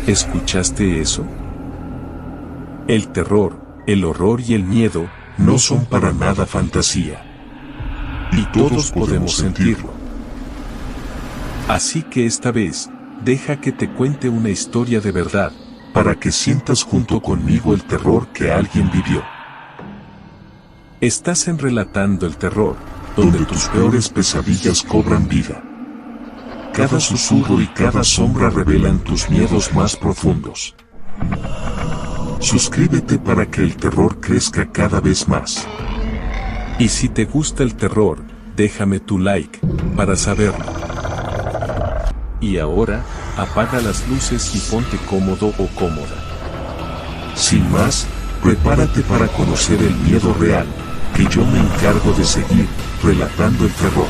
¿Escuchaste eso? El terror, el horror y el miedo no son para nada fantasía. Y todos podemos sentirlo. Así que esta vez, deja que te cuente una historia de verdad, para que sientas junto conmigo el terror que alguien vivió. Estás en Relatando el Terror, donde tus peores pesadillas cobran vida. Cada susurro y cada sombra revelan tus miedos más profundos. Suscríbete para que el terror crezca cada vez más. Y si te gusta el terror, déjame tu like, para saberlo. Y ahora, apaga las luces y ponte cómodo o cómoda. Sin más, prepárate para conocer el miedo real, que yo me encargo de seguir, relatando el terror.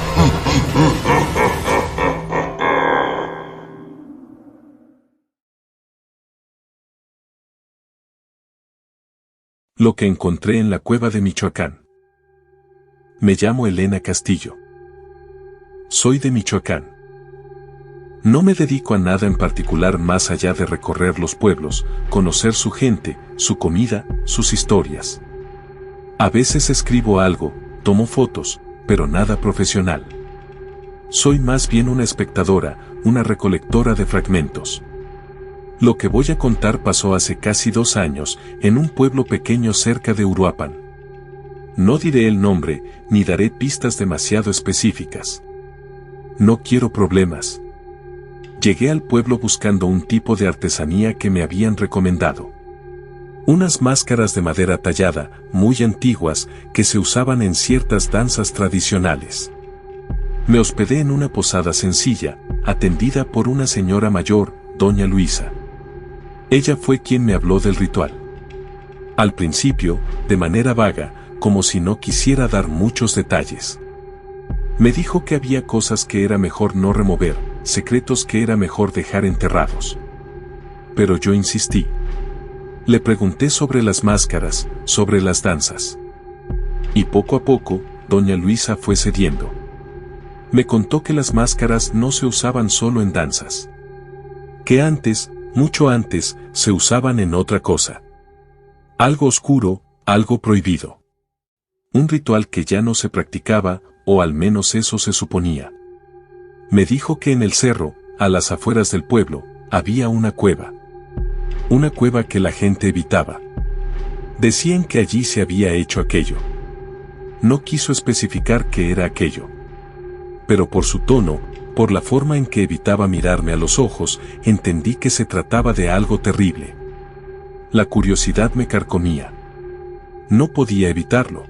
Lo que encontré en la cueva de Michoacán. Me llamo Elena Castillo. Soy de Michoacán. No me dedico a nada en particular más allá de recorrer los pueblos, conocer su gente, su comida, sus historias. A veces escribo algo, tomo fotos, pero nada profesional. Soy más bien una espectadora, una recolectora de fragmentos. Lo que voy a contar pasó hace casi 2 años, en un pueblo pequeño cerca de Uruapan. No diré el nombre, ni daré pistas demasiado específicas. No quiero problemas. Llegué al pueblo buscando un tipo de artesanía que me habían recomendado. Unas máscaras de madera tallada, muy antiguas, que se usaban en ciertas danzas tradicionales. Me hospedé en una posada sencilla, atendida por una señora mayor, doña Luisa. Ella fue quien me habló del ritual. Al principio, de manera vaga, como si no quisiera dar muchos detalles. Me dijo que había cosas que era mejor no remover, secretos que era mejor dejar enterrados. Pero yo insistí. Le pregunté sobre las máscaras, sobre las danzas. Y poco a poco, doña Luisa fue cediendo. Me contó que las máscaras no se usaban solo en danzas. Que antes, mucho antes, se usaban en otra cosa. Algo oscuro, algo prohibido. Un ritual que ya no se practicaba, o al menos eso se suponía. Me dijo que en el cerro, a las afueras del pueblo, había una cueva. Una cueva que la gente evitaba. Decían que allí se había hecho aquello. No quiso especificar qué era aquello. Pero por su tono, por la forma en que evitaba mirarme a los ojos, entendí que se trataba de algo terrible. La curiosidad me carcomía. No podía evitarlo.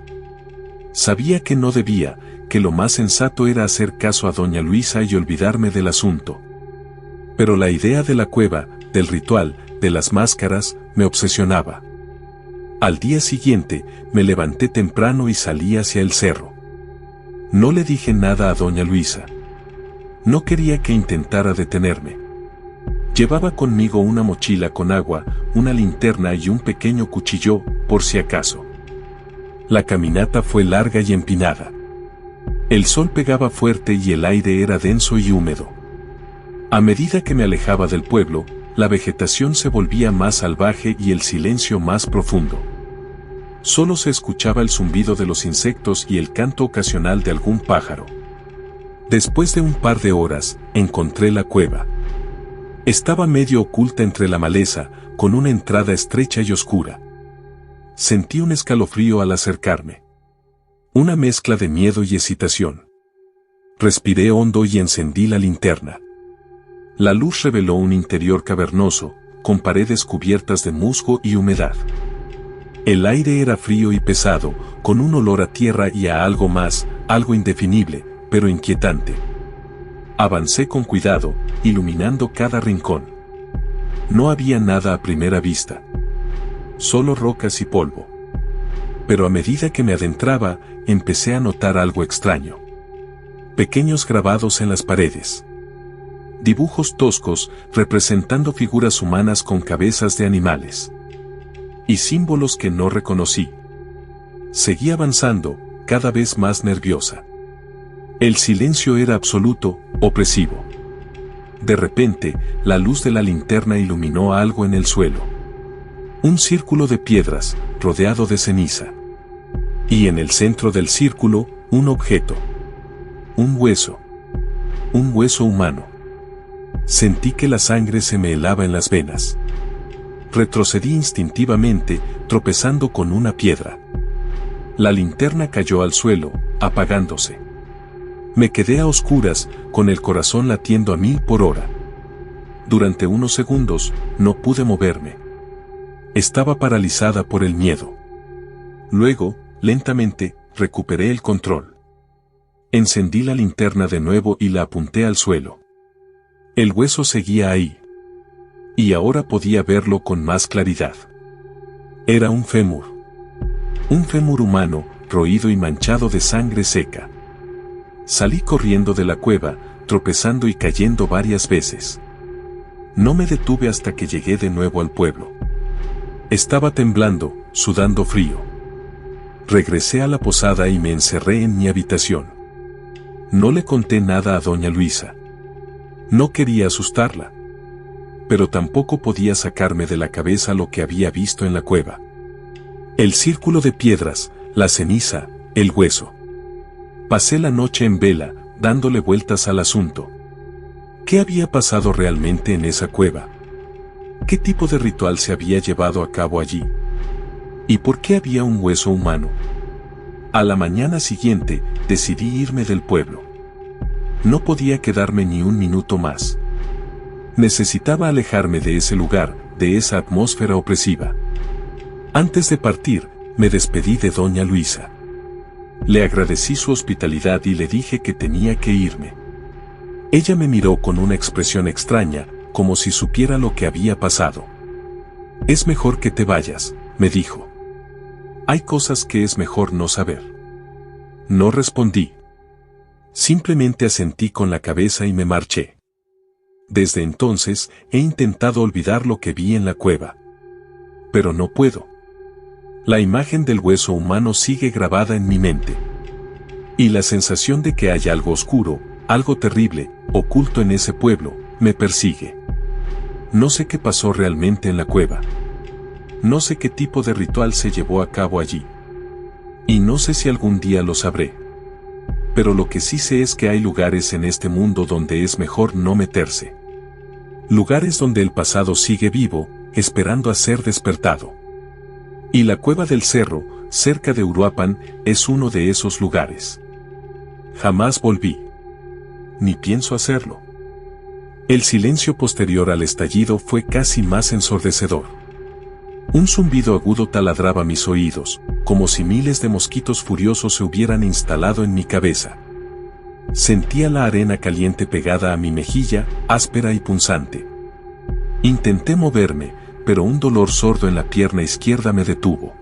Sabía que no debía, que lo más sensato era hacer caso a doña Luisa y olvidarme del asunto. Pero la idea de la cueva, del ritual, de las máscaras, me obsesionaba. Al día siguiente, me levanté temprano y salí hacia el cerro. No le dije nada a doña Luisa. No quería que intentara detenerme. Llevaba conmigo una mochila con agua, una linterna y un pequeño cuchillo, por si acaso. La caminata fue larga y empinada. El sol pegaba fuerte y el aire era denso y húmedo. A medida que me alejaba del pueblo, la vegetación se volvía más salvaje y el silencio más profundo. Solo se escuchaba el zumbido de los insectos y el canto ocasional de algún pájaro. Después de un par de horas, encontré la cueva. Estaba medio oculta entre la maleza, con una entrada estrecha y oscura. Sentí un escalofrío al acercarme. Una mezcla de miedo y excitación. Respiré hondo y encendí la linterna. La luz reveló un interior cavernoso, con paredes cubiertas de musgo y humedad. El aire era frío y pesado, con un olor a tierra y a algo más, algo indefinible, pero inquietante. Avancé con cuidado, iluminando cada rincón. No había nada a primera vista. Solo rocas y polvo. Pero a medida que me adentraba, empecé a notar algo extraño. Pequeños grabados en las paredes. Dibujos toscos, representando figuras humanas con cabezas de animales. Y símbolos que no reconocí. Seguí avanzando, cada vez más nerviosa. El silencio era absoluto, opresivo. De repente, la luz de la linterna iluminó algo en el suelo. Un círculo de piedras, rodeado de ceniza. Y en el centro del círculo, un objeto. Un hueso. Un hueso humano. Sentí que la sangre se me helaba en las venas. Retrocedí instintivamente, tropezando con una piedra. La linterna cayó al suelo, apagándose. Me quedé a oscuras, con el corazón latiendo a 1000 por hora. Durante unos segundos, no pude moverme. Estaba paralizada por el miedo. Luego, lentamente, recuperé el control. Encendí la linterna de nuevo y la apunté al suelo. El hueso seguía ahí. Y ahora podía verlo con más claridad. Era un fémur. Un fémur humano, roído y manchado de sangre seca. Salí corriendo de la cueva, tropezando y cayendo varias veces. No me detuve hasta que llegué de nuevo al pueblo. Estaba temblando, sudando frío. Regresé a la posada y me encerré en mi habitación. No le conté nada a doña Luisa. No quería asustarla. Pero tampoco podía sacarme de la cabeza lo que había visto en la cueva. El círculo de piedras, la ceniza, el hueso. Pasé la noche en vela, dándole vueltas al asunto. ¿Qué había pasado realmente en esa cueva? ¿Qué tipo de ritual se había llevado a cabo allí? ¿Y por qué había un hueso humano? A la mañana siguiente, decidí irme del pueblo. No podía quedarme ni un minuto más. Necesitaba alejarme de ese lugar, de esa atmósfera opresiva. Antes de partir, me despedí de doña Luisa. Le agradecí su hospitalidad y le dije que tenía que irme. Ella me miró con una expresión extraña, como si supiera lo que había pasado. Es mejor que te vayas, me dijo. Hay cosas que es mejor no saber. No respondí. Simplemente asentí con la cabeza y me marché. Desde entonces, he intentado olvidar lo que vi en la cueva. Pero no puedo. La imagen del hueso humano sigue grabada en mi mente. Y la sensación de que hay algo oscuro, algo terrible, oculto en ese pueblo, me persigue. No sé qué pasó realmente en la cueva. No sé qué tipo de ritual se llevó a cabo allí. Y no sé si algún día lo sabré. Pero lo que sí sé es que hay lugares en este mundo donde es mejor no meterse. Lugares donde el pasado sigue vivo, esperando a ser despertado. Y la cueva del cerro, cerca de Uruapan, es uno de esos lugares. Jamás volví. Ni pienso hacerlo. El silencio posterior al estallido fue casi más ensordecedor. Un zumbido agudo taladraba mis oídos, como si miles de mosquitos furiosos se hubieran instalado en mi cabeza. Sentía la arena caliente pegada a mi mejilla, áspera y punzante. Intenté moverme, pero un dolor sordo en la pierna izquierda me detuvo.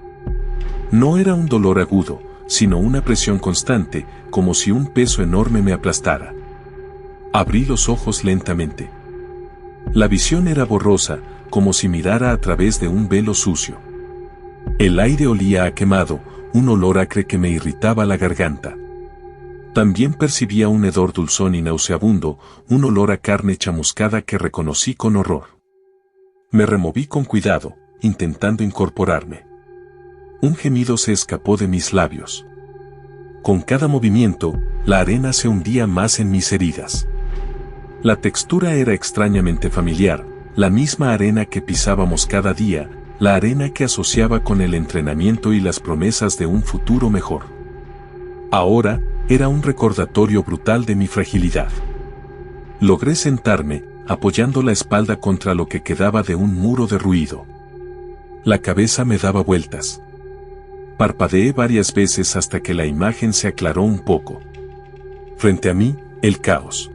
No era un dolor agudo, sino una presión constante, como si un peso enorme me aplastara. Abrí los ojos lentamente. La visión era borrosa, como si mirara a través de un velo sucio. El aire olía a quemado, un olor acre que me irritaba la garganta. También percibía un hedor dulzón y nauseabundo, un olor a carne chamuscada que reconocí con horror. Me removí con cuidado, intentando incorporarme. Un gemido se escapó de mis labios. Con cada movimiento, la arena se hundía más en mis heridas. La textura era extrañamente familiar, la misma arena que pisábamos cada día, la arena que asociaba con el entrenamiento y las promesas de un futuro mejor. Ahora, era un recordatorio brutal de mi fragilidad. Logré sentarme, apoyando la espalda contra lo que quedaba de un muro de ruido. La cabeza me daba vueltas. Parpadeé varias veces hasta que la imagen se aclaró un poco. Frente a mí, el caos.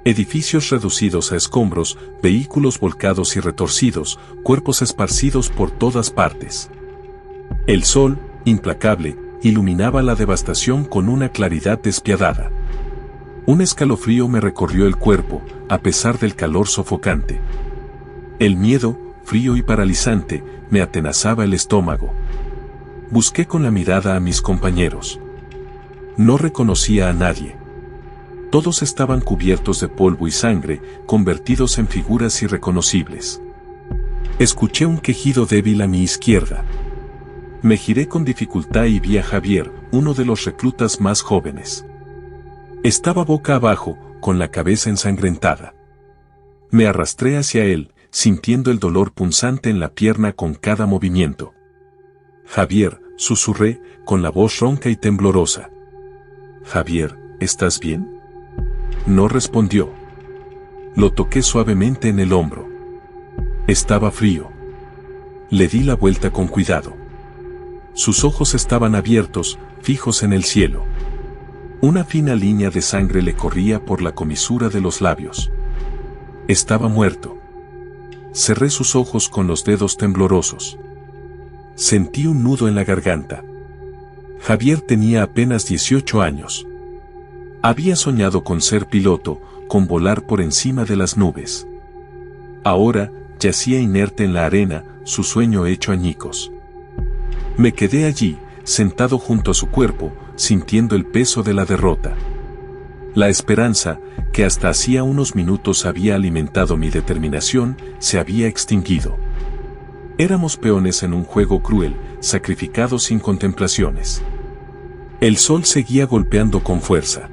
Edificios reducidos a escombros, vehículos volcados y retorcidos, cuerpos esparcidos por todas partes. El sol, implacable, iluminaba la devastación con una claridad despiadada. Un escalofrío me recorrió el cuerpo, a pesar del calor sofocante. El miedo, frío y paralizante, me atenazaba el estómago. Busqué con la mirada a mis compañeros. No reconocía a nadie. Todos estaban cubiertos de polvo y sangre, convertidos en figuras irreconocibles. Escuché un quejido débil a mi izquierda. Me giré con dificultad y vi a Javier, uno de los reclutas más jóvenes. Estaba boca abajo, con la cabeza ensangrentada. Me arrastré hacia él, sintiendo el dolor punzante en la pierna con cada movimiento. Javier, susurré, con la voz ronca y temblorosa. Javier, ¿estás bien? No respondió. Lo toqué suavemente en el hombro. Estaba frío. Le di la vuelta con cuidado. Sus ojos estaban abiertos, fijos en el cielo. Una fina línea de sangre le corría por la comisura de los labios. Estaba muerto. Cerré sus ojos con los dedos temblorosos. Sentí un nudo en la garganta. Javier tenía apenas 18 años. Había soñado con ser piloto, con volar por encima de las nubes. Ahora, yacía inerte en la arena, su sueño hecho añicos. Me quedé allí, sentado junto a su cuerpo, sintiendo el peso de la derrota. La esperanza, que hasta hacía unos minutos había alimentado mi determinación, se había extinguido. Éramos peones en un juego cruel, sacrificados sin contemplaciones. El sol seguía golpeando con fuerza.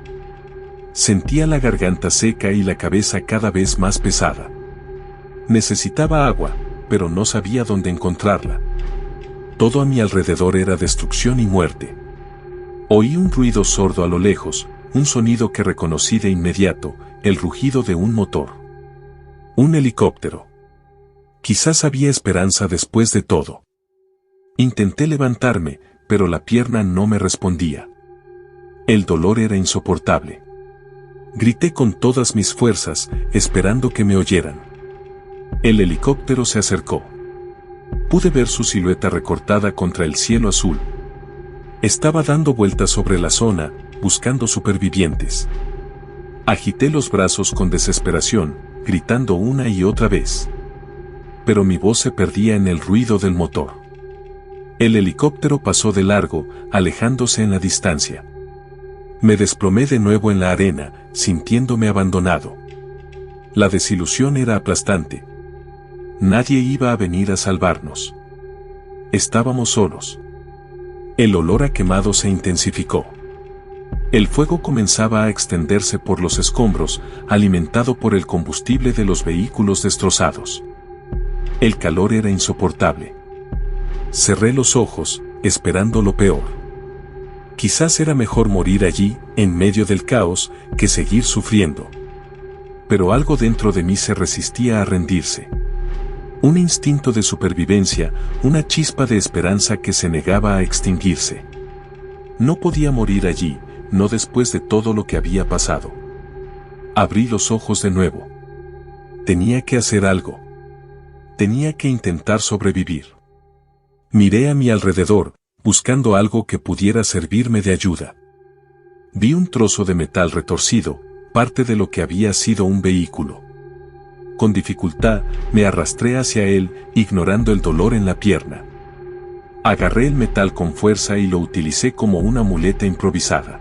Sentía la garganta seca y la cabeza cada vez más pesada. Necesitaba agua, pero no sabía dónde encontrarla. Todo a mi alrededor era destrucción y muerte. Oí un ruido sordo a lo lejos, un sonido que reconocí de inmediato, el rugido de un motor. Un helicóptero. Quizás había esperanza después de todo. Intenté levantarme, pero la pierna no me respondía. El dolor era insoportable. Grité con todas mis fuerzas, esperando que me oyeran. El helicóptero se acercó. Pude ver su silueta recortada contra el cielo azul. Estaba dando vueltas sobre la zona, buscando supervivientes. Agité los brazos con desesperación, gritando una y otra vez. Pero mi voz se perdía en el ruido del motor. El helicóptero pasó de largo, alejándose en la distancia. Me desplomé de nuevo en la arena, sintiéndome abandonado. La desilusión era aplastante. Nadie iba a venir a salvarnos. Estábamos solos. El olor a quemado se intensificó. El fuego comenzaba a extenderse por los escombros, alimentado por el combustible de los vehículos destrozados. El calor era insoportable. Cerré los ojos, esperando lo peor. Quizás era mejor morir allí, en medio del caos, que seguir sufriendo. Pero algo dentro de mí se resistía a rendirse. Un instinto de supervivencia, una chispa de esperanza que se negaba a extinguirse. No podía morir allí, no después de todo lo que había pasado. Abrí los ojos de nuevo. Tenía que hacer algo. Tenía que intentar sobrevivir. Miré a mi alrededor, buscando algo que pudiera servirme de ayuda. Vi un trozo de metal retorcido, parte de lo que había sido un vehículo. Con dificultad, me arrastré hacia él, ignorando el dolor en la pierna. Agarré el metal con fuerza y lo utilicé como una muleta improvisada.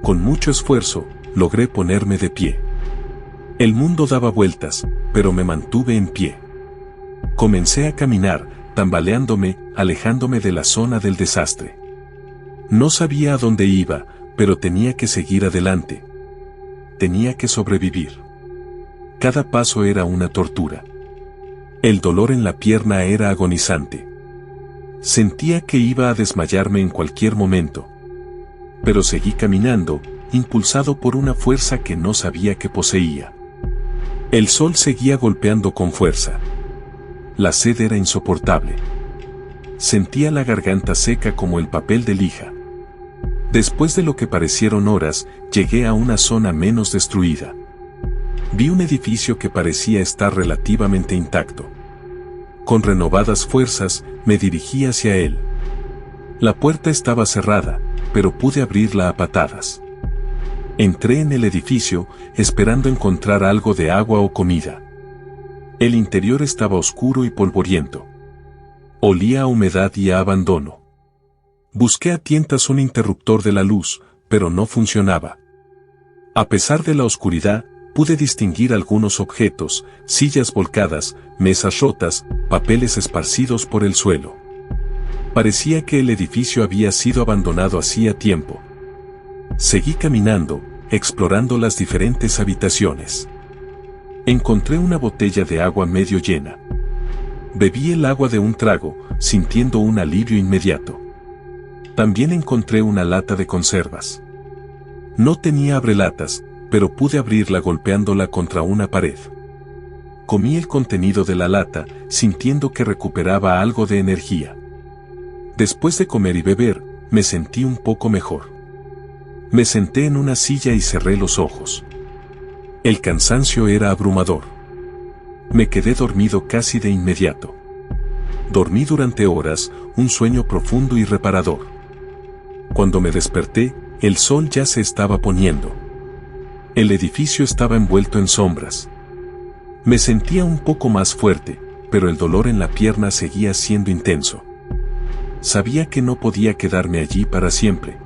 Con mucho esfuerzo, logré ponerme de pie. El mundo daba vueltas, pero me mantuve en pie. Comencé a caminar, tambaleándome, alejándome de la zona del desastre. No sabía a dónde iba, pero tenía que seguir adelante. Tenía que sobrevivir. Cada paso era una tortura. El dolor en la pierna era agonizante. Sentía que iba a desmayarme en cualquier momento. Pero seguí caminando, impulsado por una fuerza que no sabía que poseía. El sol seguía golpeando con fuerza. La sed era insoportable. Sentía la garganta seca como el papel de lija. Después de lo que parecieron horas, llegué a una zona menos destruida. Vi un edificio que parecía estar relativamente intacto. Con renovadas fuerzas, me dirigí hacia él. La puerta estaba cerrada, pero pude abrirla a patadas. Entré en el edificio, esperando encontrar algo de agua o comida. El interior estaba oscuro y polvoriento. Olía a humedad y a abandono. Busqué a tientas un interruptor de la luz, pero no funcionaba. A pesar de la oscuridad, pude distinguir algunos objetos, sillas volcadas, mesas rotas, papeles esparcidos por el suelo. Parecía que el edificio había sido abandonado hacía tiempo. Seguí caminando, explorando las diferentes habitaciones. Encontré una botella de agua medio llena. Bebí el agua de un trago, sintiendo un alivio inmediato. También encontré una lata de conservas. No tenía abrelatas, pero pude abrirla golpeándola contra una pared. Comí el contenido de la lata, sintiendo que recuperaba algo de energía. Después de comer y beber, me sentí un poco mejor. Me senté en una silla y cerré los ojos. El cansancio era abrumador. Me quedé dormido casi de inmediato. Dormí durante horas, un sueño profundo y reparador. Cuando me desperté, el sol ya se estaba poniendo. El edificio estaba envuelto en sombras. Me sentía un poco más fuerte, pero el dolor en la pierna seguía siendo intenso. Sabía que no podía quedarme allí para siempre.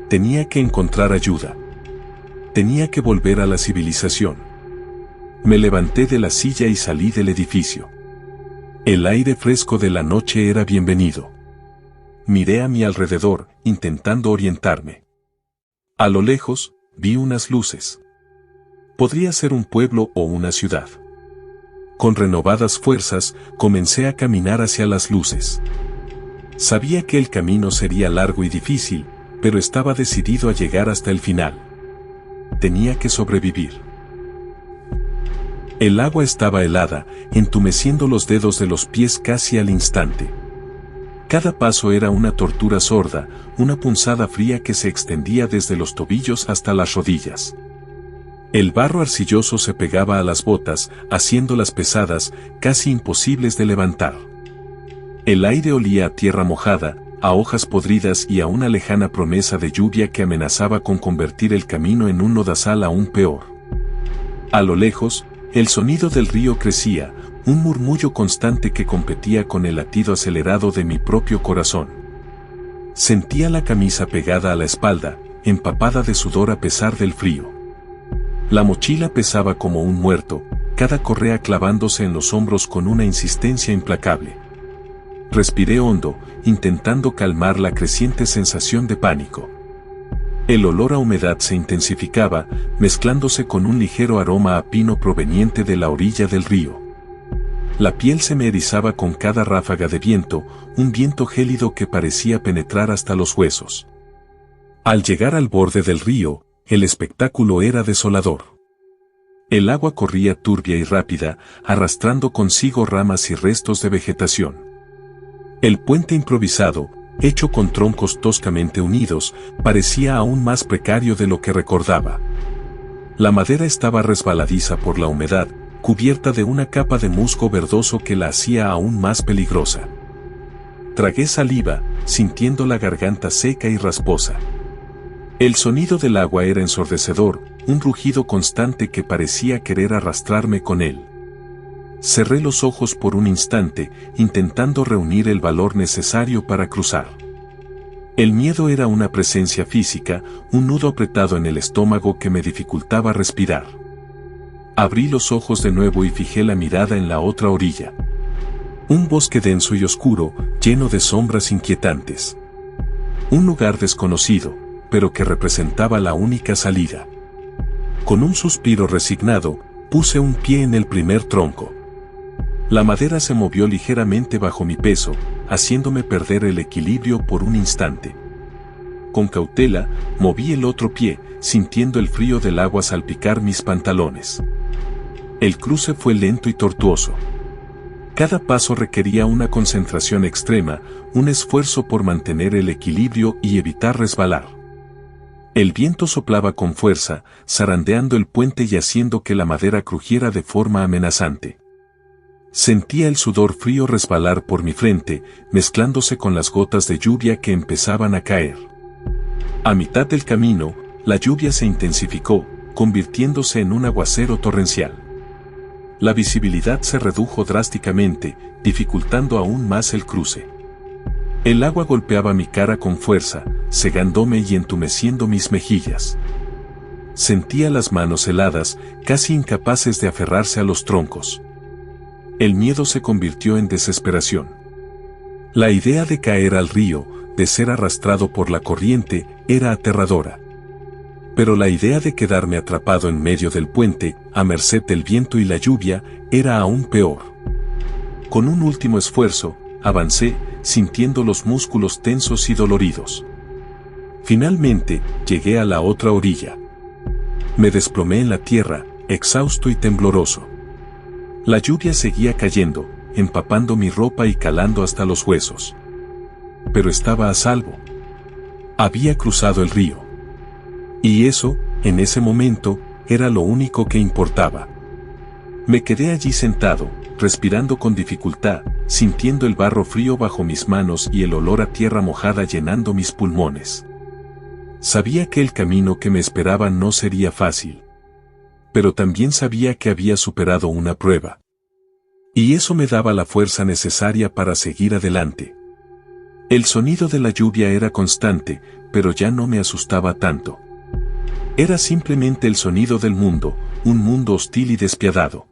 Tenía que encontrar ayuda. Tenía que volver a la civilización. Me levanté de la silla y salí del edificio. El aire fresco de la noche era bienvenido. Miré a mi alrededor, intentando orientarme. A lo lejos, vi unas luces. Podría ser un pueblo o una ciudad. Con renovadas fuerzas, comencé a caminar hacia las luces. Sabía que el camino sería largo y difícil, pero estaba decidido a llegar hasta el final. Tenía que sobrevivir. El agua estaba helada, entumeciendo los dedos de los pies casi al instante. Cada paso era una tortura sorda, una punzada fría que se extendía desde los tobillos hasta las rodillas. El barro arcilloso se pegaba a las botas, haciéndolas pesadas, casi imposibles de levantar. El aire olía a tierra mojada, a hojas podridas y a una lejana promesa de lluvia que amenazaba con convertir el camino en un lodazal aún peor. A lo lejos, el sonido del río crecía, un murmullo constante que competía con el latido acelerado de mi propio corazón. Sentía la camisa pegada a la espalda, empapada de sudor a pesar del frío. La mochila pesaba como un muerto, cada correa clavándose en los hombros con una insistencia implacable. Respiré hondo, intentando calmar la creciente sensación de pánico. El olor a humedad se intensificaba, mezclándose con un ligero aroma a pino proveniente de la orilla del río. La piel se me erizaba con cada ráfaga de viento, un viento gélido que parecía penetrar hasta los huesos. Al llegar al borde del río, el espectáculo era desolador. El agua corría turbia y rápida, arrastrando consigo ramas y restos de vegetación. El puente improvisado, hecho con troncos toscamente unidos, parecía aún más precario de lo que recordaba. La madera estaba resbaladiza por la humedad, cubierta de una capa de musgo verdoso que la hacía aún más peligrosa. Tragué saliva, sintiendo la garganta seca y rasposa. El sonido del agua era ensordecedor, un rugido constante que parecía querer arrastrarme con él. Cerré los ojos por un instante, intentando reunir el valor necesario para cruzar. El miedo era una presencia física, un nudo apretado en el estómago que me dificultaba respirar. Abrí los ojos de nuevo y fijé la mirada en la otra orilla. Un bosque denso y oscuro, lleno de sombras inquietantes. Un lugar desconocido, pero que representaba la única salida. Con un suspiro resignado, puse un pie en el primer tronco. La madera se movió ligeramente bajo mi peso, haciéndome perder el equilibrio por un instante. Con cautela, moví el otro pie, sintiendo el frío del agua salpicar mis pantalones. El cruce fue lento y tortuoso. Cada paso requería una concentración extrema, un esfuerzo por mantener el equilibrio y evitar resbalar. El viento soplaba con fuerza, zarandeando el puente y haciendo que la madera crujiera de forma amenazante. Sentía el sudor frío resbalar por mi frente, mezclándose con las gotas de lluvia que empezaban a caer. A mitad del camino, la lluvia se intensificó, convirtiéndose en un aguacero torrencial. La visibilidad se redujo drásticamente, dificultando aún más el cruce. El agua golpeaba mi cara con fuerza, cegándome y entumeciendo mis mejillas. Sentía las manos heladas, casi incapaces de aferrarse a los troncos. El miedo se convirtió en desesperación. La idea de caer al río, de ser arrastrado por la corriente, era aterradora. Pero la idea de quedarme atrapado en medio del puente, a merced del viento y la lluvia, era aún peor. Con un último esfuerzo, avancé, sintiendo los músculos tensos y doloridos. Finalmente, llegué a la otra orilla. Me desplomé en la tierra, exhausto y tembloroso. La lluvia seguía cayendo, empapando mi ropa y calando hasta los huesos. Pero estaba a salvo. Había cruzado el río. Y eso, en ese momento, era lo único que importaba. Me quedé allí sentado, respirando con dificultad, sintiendo el barro frío bajo mis manos y el olor a tierra mojada llenando mis pulmones. Sabía que el camino que me esperaba no sería fácil. Pero también sabía que había superado una prueba. Y eso me daba la fuerza necesaria para seguir adelante. El sonido de la lluvia era constante, pero ya no me asustaba tanto. Era simplemente el sonido del mundo, un mundo hostil y despiadado.